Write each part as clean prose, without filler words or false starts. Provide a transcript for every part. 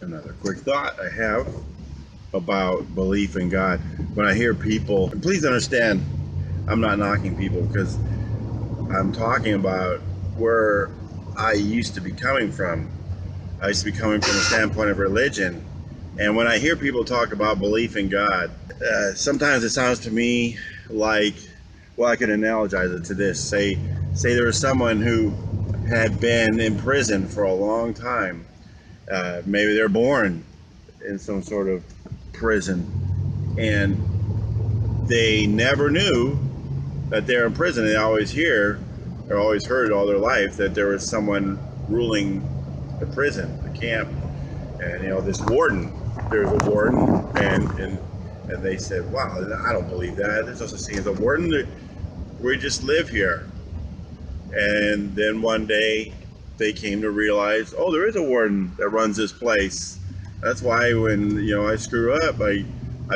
Another quick thought I have about belief in God. When I hear people, and please understand, I'm not knocking people because I'm talking about where I used to be coming from. I used to be coming from a standpoint of religion. And when I hear people talk about belief in God, sometimes it sounds to me like, well, I could analogize it to this. Say there was someone who had been in prison for a long time. Maybe they're born in some sort of prison, and they never knew that they're in prison. They always hear, or always heard all their life, that there was someone ruling the prison, the camp, and this warden. There's a warden, and they said, "Wow, I don't believe that. There's no such thing as a warden. We just live here." And then one day, they came to realize, oh, there is a warden that runs this place. That's why when I screw up, I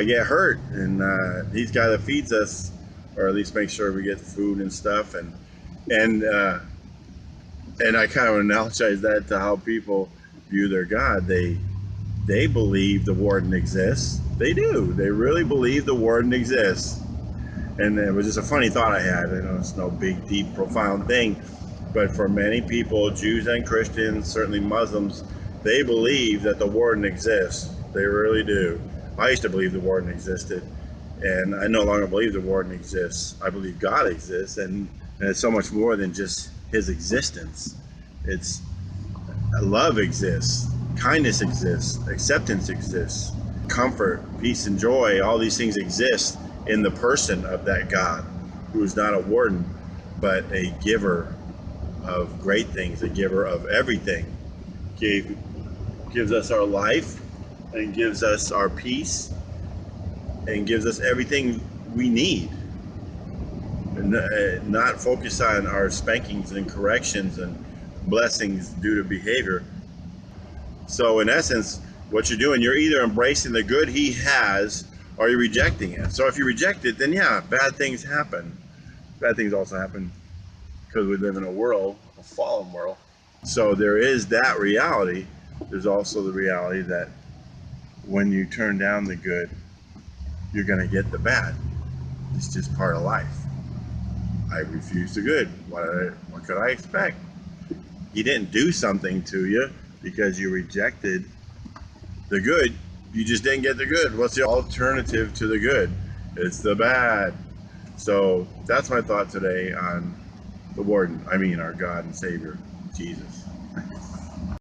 get hurt, and he's the guy that feeds us, or at least makes sure we get food and stuff. And I kind of analogize that to how people view their God. They believe the warden exists. They do. They really believe the warden exists. And it was just a funny thought I had. I know it's no big, deep, profound thing, but for many people, Jews and Christians, certainly Muslims, they believe that the warden exists. They really do. I used to believe the warden existed, and I no longer believe the warden exists. I believe God exists, and it's so much more than just his existence. It's love exists, kindness exists, acceptance exists, comfort, peace, and joy. All these things exist in the person of that God, who is not a warden, but a giver of great things, a giver of everything. Gives us our life, and gives us our peace, and gives us everything we need. And not focus on our spankings and corrections and blessings due to behavior. So in essence, what you're doing, you're either embracing the good he has, or you're rejecting it. So if you reject it, then yeah, bad things happen. Bad things also happen because we live in a world, a fallen world. So there is that reality. There's also the reality that when you turn down the good, you're going to get the bad. It's just part of life. I refuse the good. What could I expect? He didn't do something to you because you rejected the good. You just didn't get the good. What's the alternative to the good? It's the bad. So that's my thought today on the warden. I mean, our God and Savior, Jesus.